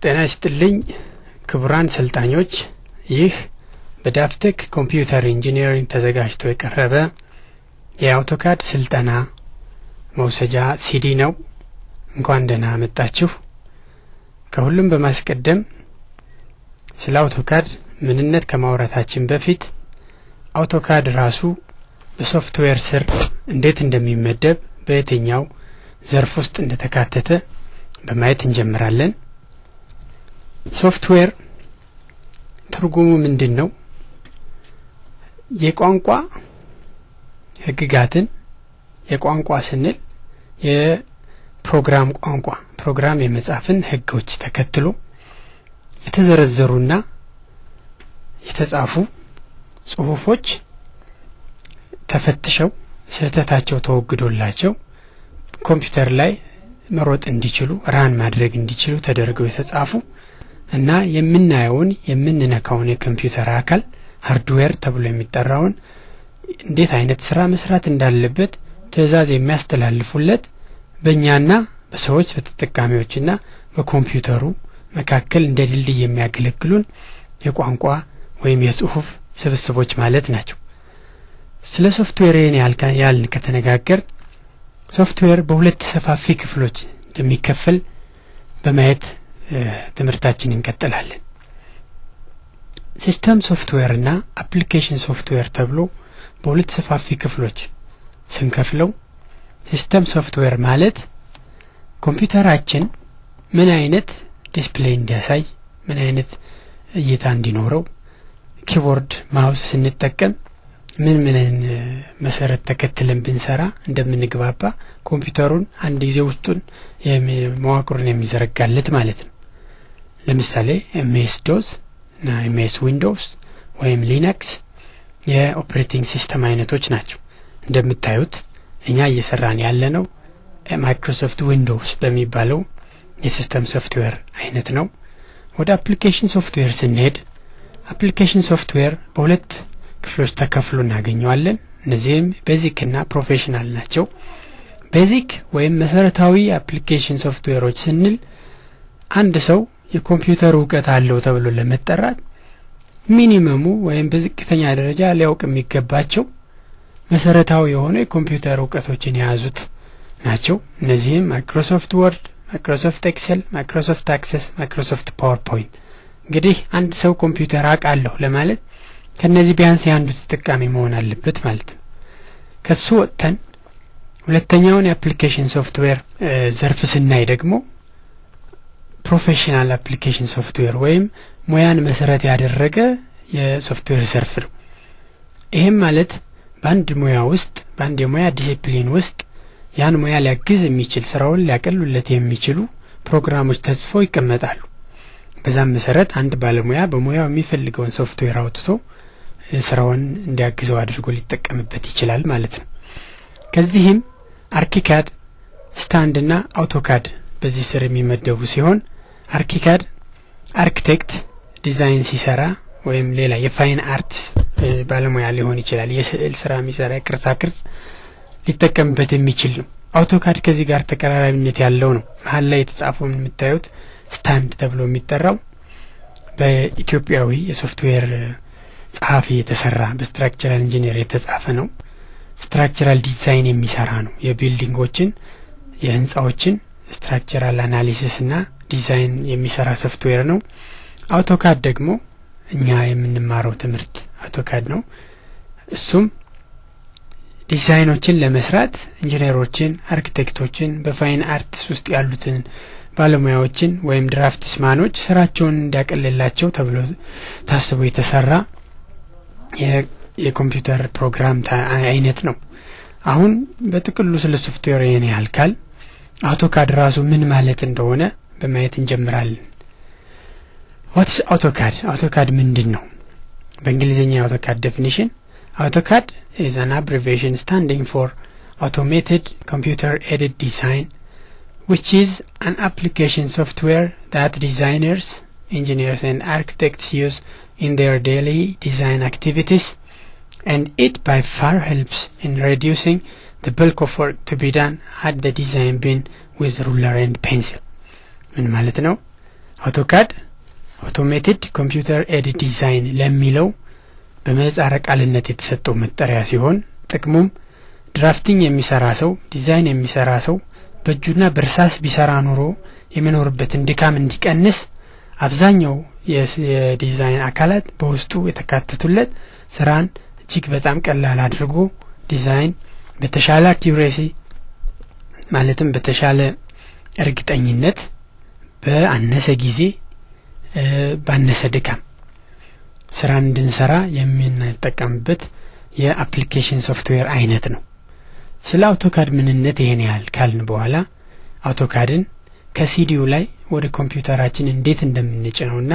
ጤና ይስጥልኝ ክቡራን ሰልጣኞች ይህ በዳፍቴክ ኮምፒውተር ኢንጂነሪንግ ተዘጋጅቶ የቀረበ የአውቶካድ ስልጠና መውሰጃ ሲዲ ነው። እንኳን ደህና መጣችሁ። ከሁሉም በማስቀደም ስለ አውቶካድ ምንነት ከማውራታችን በፊት አውቶካድ ራሱ በሶፍትዌር ስር እንዴት እንደሚመደብ በየትኛው ዘርፍ ውስጥ እንደተካተተ በማየት እንጀምራለን። ሶፍትዌር ትርጉሙ ምንድነው? የቋንቋ ህግጋትን የቋንቋ ስንል የፕሮግራም ቋንቋ ፕሮግራም የመጻፍን ህጎች ተከትሎ የተዘረዘሩና የተጻፉ ጽሁፎች ተፈትሸው ስህተታቸው ተወግዶላቸው ኮምፒውተር ላይ መሮጥ እንዲችሉ ራን ማድረግ እንዲችሉ ተደርገው የተጻፉ እና የምናየውን የምንነካውን የኮምፒውተር አካል ሃርድዌር ተብሎ የሚጠራውን እንዴት አይነት ስራ መስራት እንዳለበት ትዕዛዝ የሚያስተላልፉለት በእኛና በሰዎች በተጠቃሚዎችና በኮምፒውተሩ መካከል እንደ ድልድይ የሚያገለግሉን የቋንቋ ወይም የጽሁፍ ስብስቦች ማለት ናቸው። ስለ ሶፍትዌር ያልን ከተነጋገር ሶፍትዌር በሁለት ሰፋፊ ክፍሎች እንደሚከፈል በማየት ትምህርታችንን እንቀጥላለን። ሲስተም ሶፍትዌር እና አፕሊኬሽን ሶፍትዌር ተብሎ በሁለት ሰፋፊ ክፍሎች ስንከፍለው ሲስተም ሶፍትዌር ማለት ኮምፒውተራችን ምን አይነት ዲስፕሌይ እንዲያሳይ ምን አይነት እይታ እንዲኖረው ኪቦርድ ማውስ ስንጠቀም ምን መሰረት ተከትለን ብንሰራ እንደምንግባባ ኮምፒውተሩን አንድ ጊዜ ውስጡን መዋቅሩን የሚዘረጋለት ማለት ነው። ለምሳሌ MS DOS እና MS Windows ወይም ሊነክስ የኦፕሬቲንግ ሲስተም አይነቶች ናቸው። እንደምታዩት እኛ እየሰራን ያለነው ማይክሮሶፍት ዊንዶውስ በሚባለው የሲስተም ሶፍትዌር አይነት ነው። ወደ አፕሊኬሽን ሶፍትዌር ስንሄድ አፕሊኬሽን ሶፍትዌር በሁለት ክፍሎች ተከፍሎ እናገኘዋለን። እነዚህም ቤዚክ እና ፕሮፌሽናል ናቸው። ቤዚክ ወይም መሰረታዊ አፕሊኬሽን ሶፍትዌሮች ስንል አንድ ሰው የኮምፒውተር ዕውቀት አለው ተብሎ ለመጠራት ሚኒመሙ ወይም በዝቅተኛ ደረጃ ሊያውቅ የሚገባቸው መሰረታዊ የሆኑ የኮምፒውተር ዕውቀቶችን የያዙት ናቸው። እነዚህም ማይክሮሶፍት ወርድ፣ ማይክሮሶፍት ኤክሰል፣ ማይክሮሶፍት አክሰስ፣ ማይክሮሶፍት ፓወርፖይንት። እንግዲህ አንድ ሰው ኮምፒውተር አውቃለሁ ለማለት ከነዚህ ቢያንስ ያንዱ ተጠቃሚ መሆን አለበት ማለት ነው። ከሱ ወጥተን ሁለተኛውን የአፕሊኬሽን ሶፍትዌር ዘርፍ ስናይ ደግሞ ፕሮፌሽናል አፕሊኬሽን ሶፍትዌር ወይም ሙያን መሰረት ያደረገ የሶፍትዌር ዘርፍ ነው። ይሄም ማለት በአንድ ሙያ ውስጥ በአንድ የሙያ ዲሲፕሊን ውስጥ ያን ሙያ ሊያግዝ የሚችል ስራውን ሊያቀሉለት የሚችሉ ፕሮግራሞች ተጽፈው ይቀመጣሉ። በዛም መሰረት አንድ ባለሙያ በሙያው የሚፈልገውን ሶፍትዌር አውጥቶ ስራውን እንዲያግዘው አድርጎ ሊጠቀምበት ይችላል ማለት ነው። ከዚህም አርኪካድ፣ ስታንድ እና አውቶካድ በዚህ ስር የሚመደቡ ሲሆን አርኪካድ አርኪቴክት ዲዛይን ሲሰራ ወይም ሌላ የፋይን አርት ባለሙያ ሊሆን ይችላል የስዕል ስራ የሚሰራ ቅርጻ ቅርጽ ሊጠቀምበት የሚችል ነው። አውቶካድ ከዚህ ጋር ተቀራራቢነት ያለው ነው። መሀል ላይ የተጻፈው የምታዩት ስታንድ ተብሎ የሚጠራው በኢትዮጵያዊ የሶፍትዌር ጸሐፊ የተሰራ በስትራክቸራል ኢንጂነር የተጻፈ ነው። ስትራክቸራል ዲዛይን የሚሰራ ነው። የቢልዲንጎችን የህንጻዎችን ስትራክቸራል አናሊሲስ እና ዲዛይን የሚሰራ ሶፍትዌር ነው። አውቶካድ ደግሞ እኛ የምንማረው ትምህርት አውቶካድ ነው። እሱም ዲዛይኖችን ለመስራት ኢንጂነሮችን፣ አርኪቴክቶችን በፋይን አርትስ ውስጥ ያሉትን ባለሙያዎችን ወይም ድራፍትስማኖች ስራቸውን እንዲያቀልላቸው ተብሎ ታስቦ የተሰራ የኮምፒውተር ፕሮግራም አይነት ነው። አሁን በጥቅሉ ስለ ሶፍትዌር የኔ ያልካል አውቶካድ ራሱ ምን ማለት እንደሆነ በማየት እንጀምራለን። What is AutoCAD? AutoCAD ምንድነው? በእንግሊዘኛ AutoCAD definition AutoCAD is an abbreviation standing for Automated Computer Aided Design, which is an application software that designers, engineers and architects use in their daily design activities, and it by far helps in reducing the bulk of work to be done had the design been with ruler and pencil. ምን ማለት ነው? አውቶካድ አውቶሜትድ ኮምፒውተር ኤድድ ዲዛይን ለሚለው በመጻረ ቃልነት የተሰጠው መጠሪያ ሲሆን ጥቅሙም ድራፍቲንግ የሚሰራ ሰው ዲዛይን የሚሰራ ሰው በእጁና በርሳስ ቢሰራ ኖሮ የሚኖርበትን ድካም እንዲቀንስ አብዛኛው የዲዛይን አካላት በውስጡ የተካተቱለት ስራን እጅግ በጣም ቀላል አድርጎ ዲዛይን በተሻለ አኪዩሬሲ ማለትም በተሻለ እርግጠኝነት በአነሰ ጊዜ ባነሰ ድካም ስራን እንድንሰራ የምንጠቀምበት የአፕሊኬሽን ሶፍትዌር አይነት ነው። ስለ አውቶካድ ምንነት ይሄን ያህል ካልን በኋላ አውቶካድን ከሲዲው ላይ ወደ ኮምፒውተራችን እንዴት እንደምንጭነውና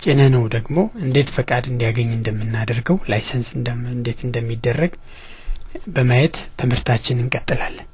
ጭነነው ደግሞ እንዴት ፈቃድ እንዲያገኝ እንደምናደርገው ላይሰንስ እንዴት እንደሚደረግ በማየት ትምህርታችንን እንቀጥላለን።